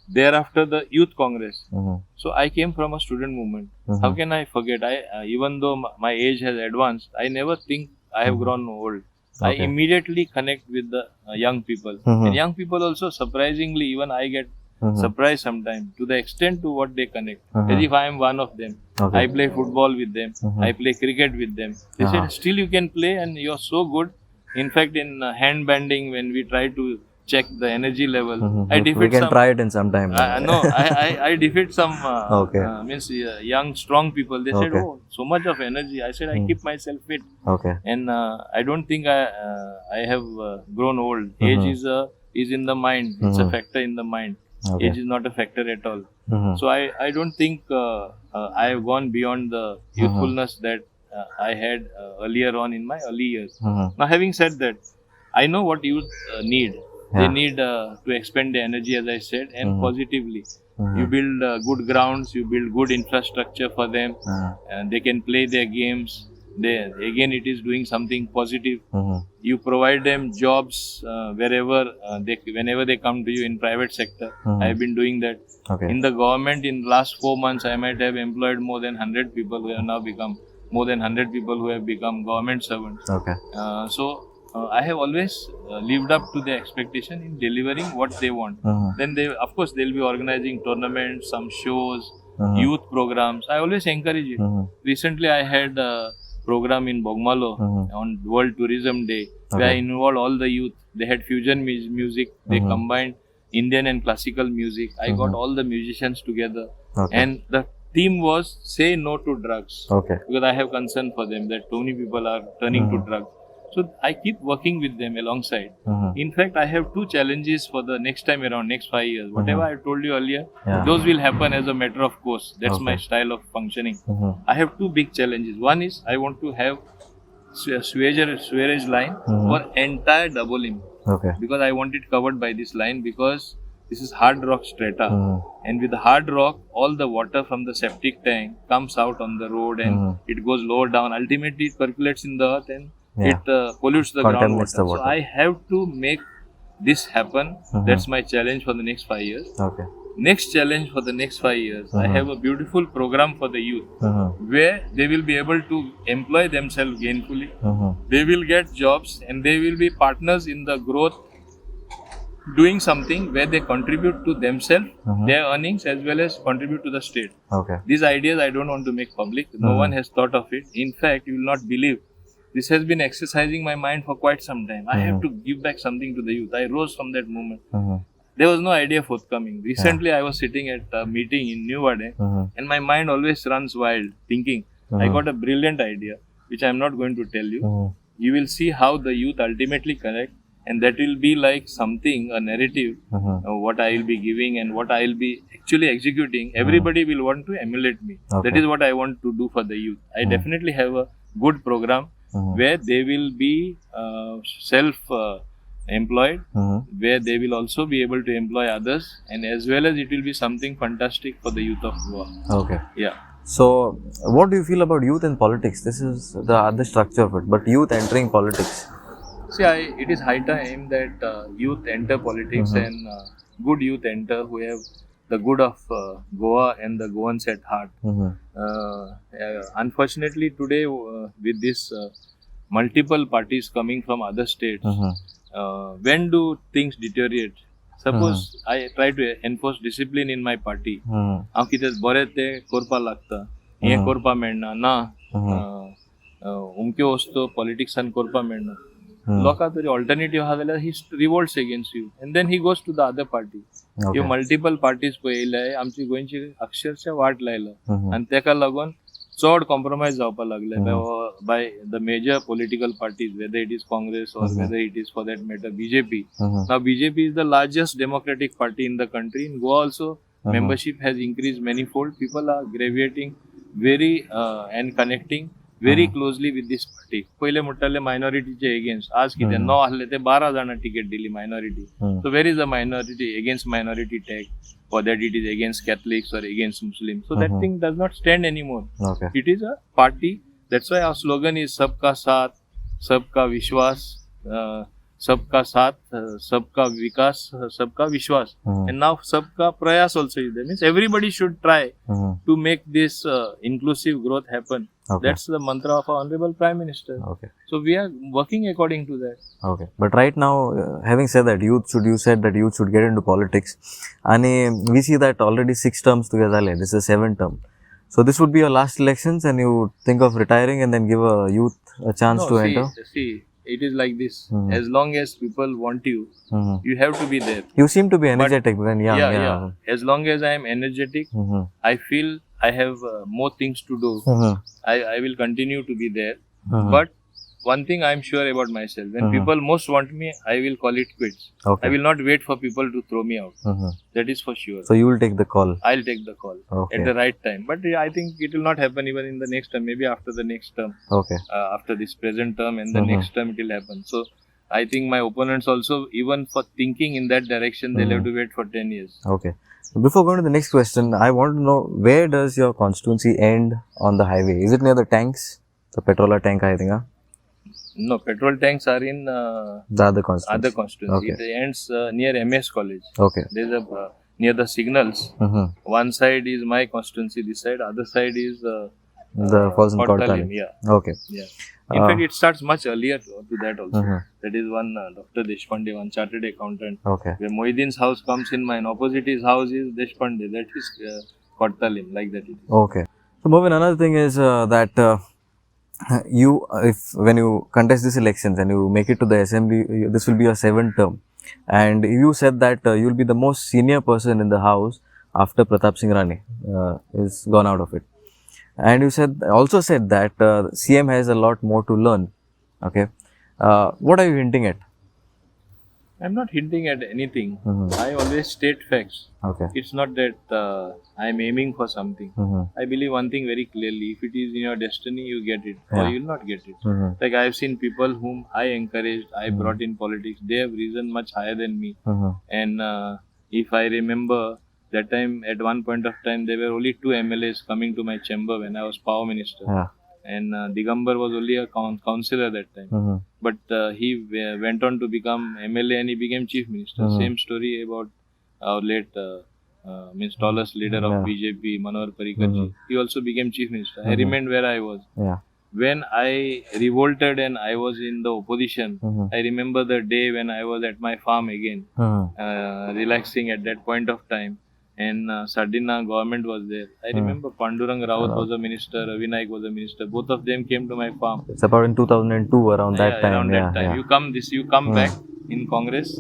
Thereafter the Youth Congress. So I came from a student movement. How can I forget? Even though my age has advanced, I never think I have grown old. I immediately connect with the young people. And young people also, surprisingly, even I get surprised sometimes to the extent to what they connect. As if I am one of them. I play football with them. I play cricket with them. They said, still you can play and you are so good. In fact, in hand banding, when we try to check the energy level, I defeat we can try it in some time. No, I defeat some young, strong people. They said, oh, so much of energy. I said, I keep myself fit. And I don't think I have grown old. Age is in the mind. It's a factor in the mind. Age is not a factor at all. So I don't think I have gone beyond the youthfulness that I had earlier on in my early years. Now, having said that, I know what youth need. They need to expend the energy, as I said, and positively. You build good grounds, you build good infrastructure for them, and they can play their games. Again, it is doing something positive. You provide them jobs whenever they come to you in private sector. I have been doing that. In the government, in the last 4 months, I might have employed more than 100 people who have now become government servants. I have always lived up to their expectation in delivering what they want. Then they'll be organizing tournaments, some shows, youth programs. I always encourage it. Recently, I had a program in Bogmalo on World Tourism Day, where I involved all the youth. They had fusion music. They combined Indian and classical music. I got all the musicians together, and the theme was say no to drugs. Because I have concern for them that too many people are turning to drugs. So I keep working with them alongside. In fact, I have 2 challenges for the next time around, next 5 years. Whatever I told you earlier, those will happen as a matter of course. That's my style of functioning. I have 2 big challenges. One is I want to have sewerage line for entire Dabolim. Because I want it covered by this line, because this is hard rock strata. And with the hard rock, all the water from the septic tank comes out on the road and it goes lower down. Ultimately, it percolates in the earth and it pollutes the groundwater. So I have to make this happen. That's my challenge for the next 5 years. Next challenge for the next 5 years, I have a beautiful program for the youth where they will be able to employ themselves gainfully. They will get jobs and they will be partners in the growth, doing something where they contribute to themselves, their earnings, as well as contribute to the state. These ideas I don't want to make public. No one has thought of it. In fact, you will not believe, this has been exercising my mind for quite some time. I have to give back something to the youth. I rose from that moment. There was no idea forthcoming. Recently, I was sitting at a meeting in New Vade, and my mind always runs wild, thinking, I got a brilliant idea, which I am not going to tell you. You will see how the youth ultimately connect, and that will be like something, a narrative, what I will be giving and what I will be actually executing. Everybody will want to emulate me. That is what I want to do for the youth. I definitely have a good program where they will be self-employed, where they will also be able to employ others, and as well as it will be something fantastic for the youth of Goa. So, what do you feel about youth in politics? This is the other structure of it, but youth entering politics. See, it is high time that youth enter politics and good youth enter who have the good of Goa and the Goans at heart. Unfortunately, today with this multiple parties coming from other states, when do things deteriorate? Suppose I try to enforce discipline in my party. हांव कितें बरें तें करपा लागता, हें करपा मेळना ना, उमक्यो वस्तू पॉलिटिक्सान करपा मेळना. लोकां तरी ऑल्टरनेटिव्ह आहा जाल्यार he revolts against you and then he goes to the other party. ह्यो मल्टिपल पार्टीज पळयल्याय आमची गोंयची अक्षरशः वाट लायला आनी तेका लागून चड कॉम्प्रोमायज जावपाक लागले by the major political parties, whether it is Congress or whether it is for that matter BJP. Now BJP is the largest democratic party in the country. In Goa also membership has increased manifold. People are gravitating very and connecting very closely with this party. पहिले म्हणटाले मायनॉरिटीचे against, आज कितें 9 आहले ते 12 जाणां ticket दिली minority. So where is the minority against minority tag, for that it is against Catholics or against Muslims. So that thing does not stand anymore. It is a party. That's why our slogan is Sabka Saath, Sabka Vishwas, Sabka Saath, Sabka Vikas, Sabka Vishwas. And now Sabka Prayas also is there. Means everybody should try to make this inclusive growth happen. That's the mantra of our Honorable Prime Minister. So we are working according to that. But right now, having said that, you said that youth should get into politics. And we see that already 6 terms together. This is 7th term. So this would be your last elections and you think of retiring and then give a youth a chance to enter? See, it is like this. As long as people want you, you have to be there. You seem to be energetic when young. Yeah. As long as I am energetic, I feel I have more things to do. I will continue to be there. But one thing I am sure about myself, when people most want me, I will call it quits. I will not wait for people to throw me out. That is for sure. So you will take the call? I'll take the call at the right time. But I think it will not happen even in the next term, maybe after the next term. After this present term and the next term it will happen. So I think my opponents also, even for thinking in that direction, they'll have to wait for 10 years. Before going to the next question, I want to know, where does your constituency end on the highway? Is it near the tanks? The petrol tank, I think, No, petrol tanks are in the other constituency. It ends near MS College. There's a near the signals. One side is my constituency, this side. Other side is the Kortalim. In fact, it starts much earlier to that also. That is one Dr. Deshpande, one chartered accountant. Where Mohiddin's house comes in mine. Opposite his house is Deshpande. That is Kortalim, like that it is. So, Mauvin, another thing is that when you contest these elections and you make it to the assembly, this will be your 7th term. And you said that you will be the most senior person in the house after Pratap Singh Rane is gone out of it. And you also said that CM has a lot more to learn. What are you hinting at? I'm not hinting at anything. I always state facts. It's not that I'm aiming for something. I believe one thing very clearly. If it is in your destiny, you get it or you will not get it. Like I have seen people whom I encouraged, I brought in politics. They have risen much higher than me. And if I remember that time, at one point of time, there were only 2 MLAs coming to my chamber when I was power minister. And Digambar was only a councillor that time. But he went on to become MLA and he became chief minister. Same story about our late tallest leader of BJP, Manohar Parrikarji. He also became chief minister. I remained where I was. When I revolted and I was in the opposition, I remember the day when I was at my farm again, relaxing at that point of time. And Sardina government was there. I remember Pandurang Rawat was a minister, Ravi Naik was a minister. Both of them came to my farm. It's about in 2002, around that time. Around that time. You come back in Congress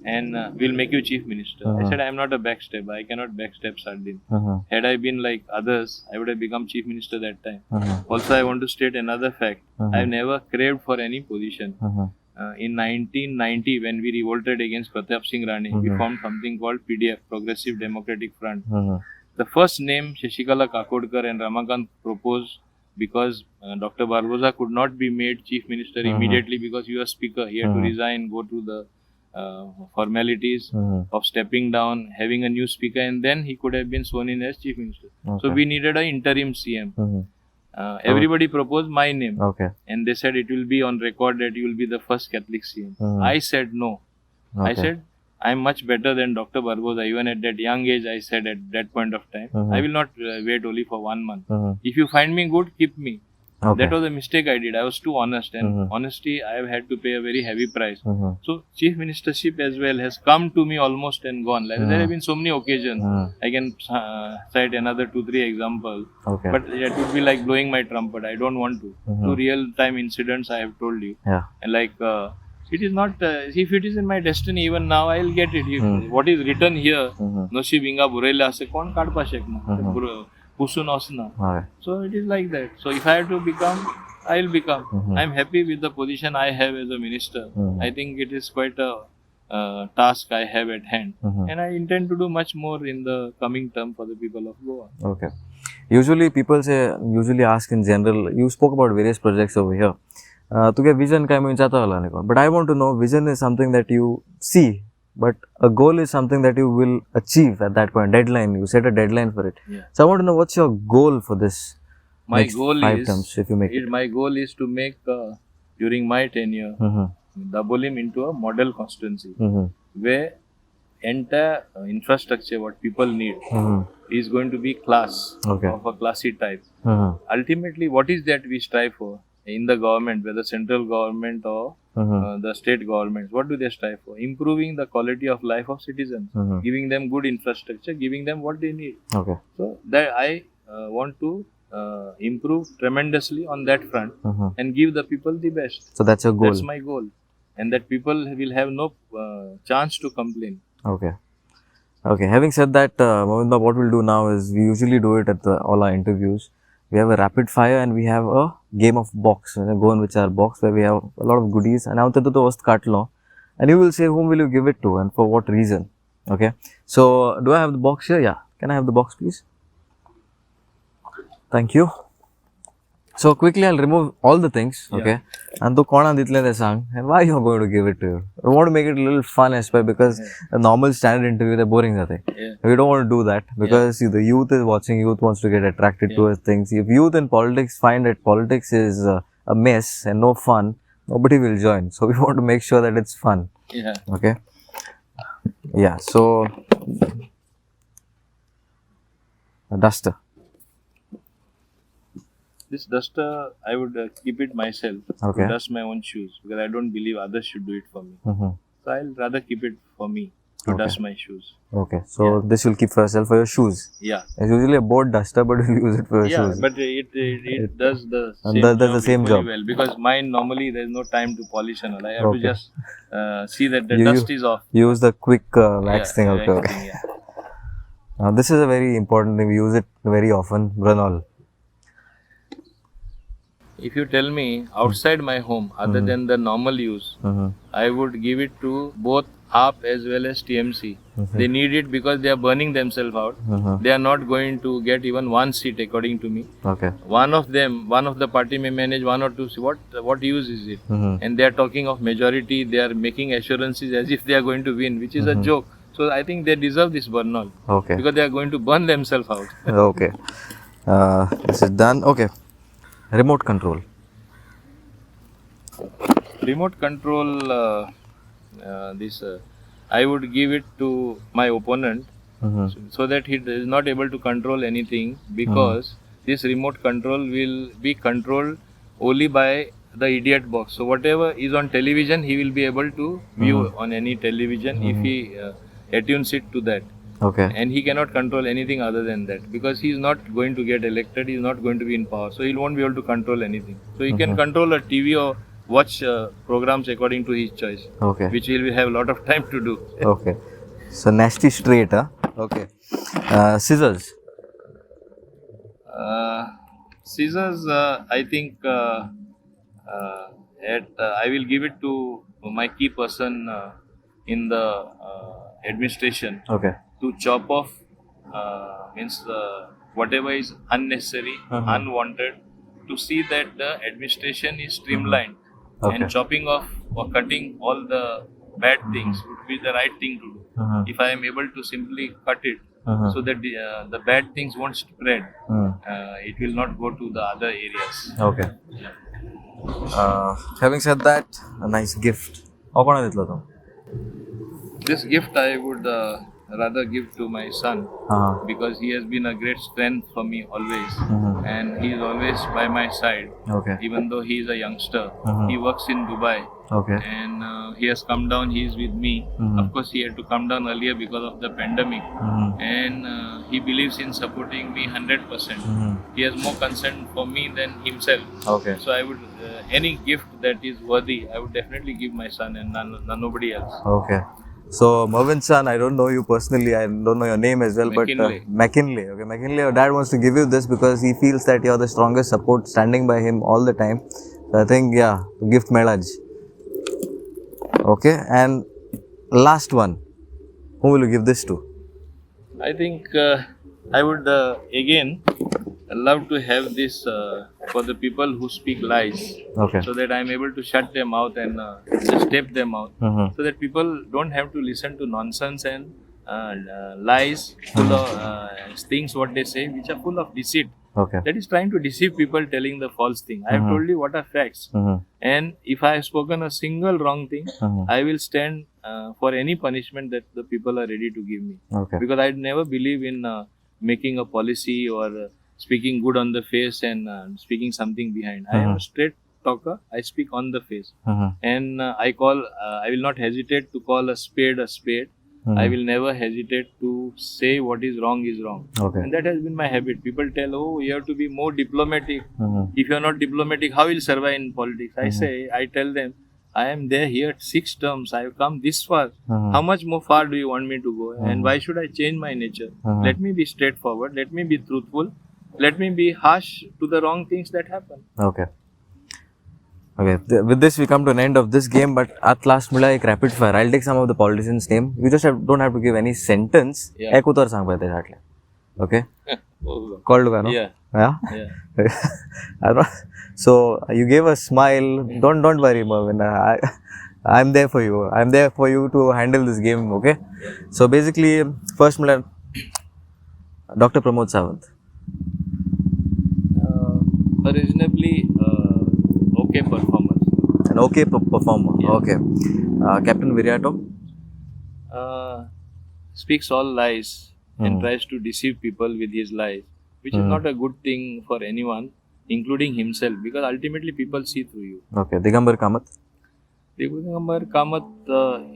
and we'll make you chief minister. I said, I am not a backstep. I cannot backstep Sardin. Had I been like others, I would have become chief minister that time. Also, I want to state another fact. I have never craved for any position. In 1990, when we revolted against Pratap Singh Rane, we formed something called PDF, Progressive Democratic Front. The first name Shashikala Kakodkar and Ramakant proposed because Dr. Barbosa could not be made chief minister immediately because he was speaker. He had to resign, go through the formalities of stepping down, having a new speaker, and then he could have been sworn in as chief minister. So we needed an interim CM. Everybody proposed my name, and they said it will be on record that you will be the first Catholic CM. I said no. I said I am much better than Dr. Barbosa. Even at that young age, I said at that point of time, I will not wait only for 1 month. If you find me good, keep me. Okay. That was a mistake I did. I was too honest, and honesty I have had to pay a very heavy price. So chief ministership as well has come to me almost and gone. Like there have been so many occasions. I can cite another 2-3 examples. Okay. But it would be like blowing my trumpet. I don't want to. Two real time incidents I have told you. Yeah. And like it is not. If it is in my destiny, even now I will get it. What is written here, Noshi Binga Burela se kon kadpa shekna. Pusun osna. So it is like that. So if I have to become, I will become. I am happy with the position I have as a minister. I think it is quite a task I have at hand, and I intend to do much more in the coming term for the people of Goa. Okay. Usually usually ask in general, you spoke about various projects over here. To get vision kai mein chata wala nahi, but I want to know, vision is something that you see, but a goal is something that you will achieve at that point. Deadline, you set a deadline for it. Yeah. So I want to know, what's your goal for this? My next goal 5 is terms, if you make it. My goal is to make during my tenure Dabolim into a model constituency where entire infrastructure what people need is going to be class of a classy type. Ultimately, what is that we strive for in the government, whether central government or the state governments? What do they strive for? Improving the quality of life of citizens, giving them good infrastructure, giving them what they need. Okay. So that I want to improve tremendously on that front and give the people the best. So that's your goal. That's my goal, and that people will have no chance to complain. Okay. Okay. Having said that, Mauvin, what we'll do now is we usually do it at all our interviews. We have a rapid fire and we have a game of box, a Goan Vichar box, where we have a lot of goodies. And now and you will say whom will you give it to and for what reason. Okay. So do I have the box here? Yeah. Can I have the box, please? Thank you. So quickly I'll remove all the things. Okay. And to kona ditle the sang, and why you are going to give it to you? We want to make it a little fun as well, because a normal standard interview they're boring. We don't want to do that, because see, the youth is watching, youth wants to get attracted to things. If youth in politics find that politics is a mess and no fun, nobody will join. So we want to make sure that it's fun. Yeah. Okay. Yeah. So a duster. This duster, I would keep it myself to dust my own shoes, because I don't believe others should do it for me. So I'll rather keep it for me to dust my shoes. Okay. So this will keep for yourself for your shoes. Yeah. It's usually a board duster, but you'll use it for your shoes. Yeah, but it does the same job. Well, because mine normally there is no time to polish and all. I have to just see that the dust is off. Use the quick wax thing. Okay. Now this is a very important thing. We use it very often. Branol. If you tell me outside my home, other than the normal use, I would give it to both AAP as well as TMC. They need it because they are burning themselves out. They are not going to get even one seat, according to me. Okay. One of the party may manage 1 or 2 seats. What use is it? And they are talking of majority. They are making assurances as if they are going to win, which is a joke. So I think they deserve this burnout. Okay. Because they are going to burn themselves out. Okay. This is done. Okay. Remote control. Remote control, I would give it to my opponent so that he is not able to control anything, because this remote control will be controlled only by the idiot box. So whatever is on television, he will be able to view on any television if he attunes it to that. Okay. And he cannot control anything other than that, because he is not going to get elected, he is not going to be in power, so he won't be able to control anything. So he can control a TV or watch programs according to his choice, which he will have a lot of time to do. Okay. So nasty straight, huh? Okay. Scissors. Scissors, I think I will give it to my key person in the administration. Okay. To chop off means whatever is unnecessary, unwanted, to see that the administration is streamlined, and chopping off or cutting all the bad things would be the right thing to do. If I am able to simply cut it so that the bad things won't spread, it will not go to the other areas. Okay. Having said that, a nice gift. This gift I would rather give to my son, because he has been a great strength for me always, and he is always by my side. Okay. Even though he is a youngster, he works in Dubai. Okay. And he has come down. He is with me. Of course, he had to come down earlier because of the pandemic. And he believes in supporting me 100%. He has more concern for me than himself. Okay. So I would any gift that is worthy, I would definitely give my son, and nobody else. Okay. So Mauvin son, I don't know you personally. I don't know your name as well, McKinley. but McKinley. Okay, McKinley. Your dad wants to give you this because he feels that you're the strongest support, standing by him all the time. So I think, yeah, gift Melaj. Okay, and last one, who will you give this to? I think I would again love to have this for the people who speak lies, Okay. so that I am able to shut them out and just tape them out, so that people don't have to listen to nonsense and lies, full of things what they say, which are full of deceit. Okay. That is trying to deceive people, telling the false thing. I have told you what are facts. And if I have spoken a single wrong thing, I will stand for any punishment that the people are ready to give me. Okay. Because I never believe in making a policy or speaking good on the face and speaking something behind. I am a straight talker. I speak on the face. And I will not hesitate to call a spade a spade. I will never hesitate to say what is wrong is wrong. Okay. And that has been my habit. People tell, oh, you have to be more diplomatic. If you are not diplomatic, how will you survive in politics? I tell them, I am there here 6 terms. I have come this far. How much more far do you want me to go? And why should I change my nature? Let me be straightforward. Let me be truthful. Let me be harsh to the wrong things that happen. Okay. Okay, with this we come to an end of this game, but at last mula ek rapid fire. I'll take some of the politicians' name. You just don't have to give any sentence. Yeah. Ek utar sang paite atle. Okay? Oh, Called no? yeah. Yeah? Yeah. So you gave a smile. Don't worry, Mauvin. I'm there for you. I'm there for you to handle this game. Okay? Yeah. So basically, first mula Dr. Pramod Sawant. A reasonably okay performer. An okay performer. Yeah. Okay. Captain Viriato. Speaks all lies and tries to deceive people with his lies, which is not a good thing for anyone, including himself, because ultimately people see through you. Okay. Digambar Kamath. Digambar Kamath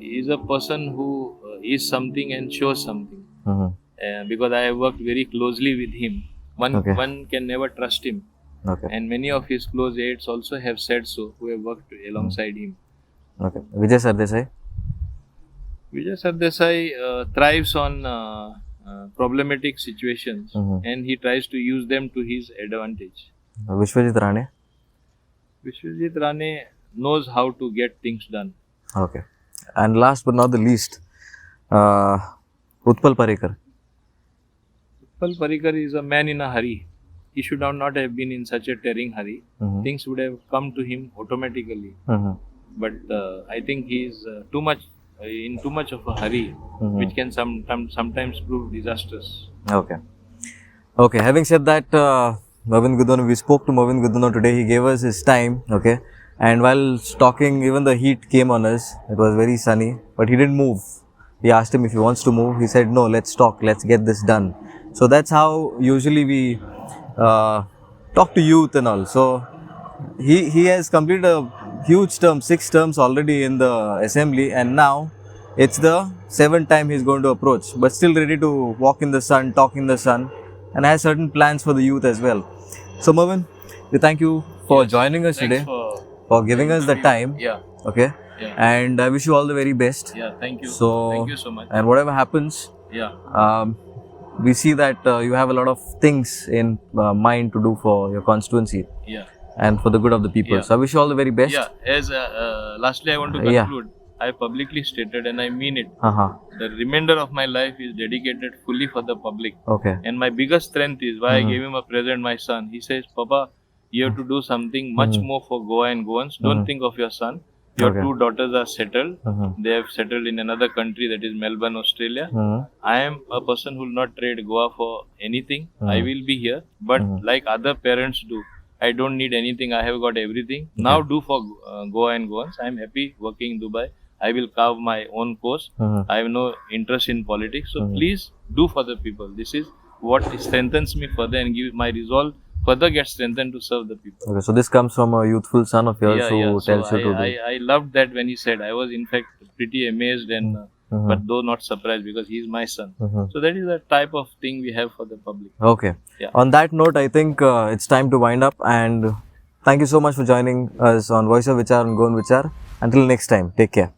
is a person who is something and shows something. Because I have worked very closely with him. One can never trust him. Okay. And many of his close aides also have said so, who have worked alongside him. Okay. Vijay Sardesai. Vijay Sardesai thrives on problematic situations, and he tries to use them to his advantage. Vishwajit Rane. Vishwajit Rane knows how to get things done. Okay. And last but not the least, Utpal Parikar. Utpal Parikar is a man in a hurry. He should not have been in such a tearing hurry. Things would have come to him automatically. But I think he is in too much of a hurry, which can sometimes prove disastrous. Okay. Okay. Having said that, Mauvin Godinho, we spoke to Mauvin Godinho today. He gave us his time. Okay. And while talking, even the heat came on us. It was very sunny, but he didn't move. We asked him if he wants to move. He said, no, let's talk. Let's get this done. So that's how usually we talk to youth and all. So he has completed a huge term, 6 terms already in the assembly, and now it's the 7th time he's going to approach, but still ready to walk in the sun, talk in the sun, and has certain plans for the youth as well. So Mauvin, we thank you for joining us today, for giving us the time. Yeah. Okay. Yeah. And I wish you all the very best. Yeah. Thank you. So thank you so much. And whatever happens, Yeah. we see that you have a lot of things in mind to do for your constituency. Yeah. And for the good of the people. Yeah. So I wish you all the very best. Yeah. As lastly, I want to conclude. I publicly stated, and I mean it. The remainder of my life is dedicated fully for the public. Okay. And my biggest strength is why I gave him a present, my son. He says, Papa, you have to do something much more for Goa and Goans. Don't think of your son. Your 2 daughters are settled. They have settled in another country, that is Melbourne, Australia. I am a person who will not trade Goa for anything. I will be here. But like other parents do, I don't need anything. I have got everything. Now do for Goa and Goans. I am happy working in Dubai. I will carve my own course. I have no interest in politics. So please do for the people. This is what strengthens me further and give my resolve further gets strengthened to serve the people. Okay, so this comes from a youthful son of yours who So tells you to do. I loved that when he said. I was in fact pretty amazed and but though not surprised because he is my son. So that is the type of thing we have for the public. Okay. Yeah. On that note, I think it's time to wind up, and thank you so much for joining us on Voice of Vichar and Goan Vichar. Until next time, take care.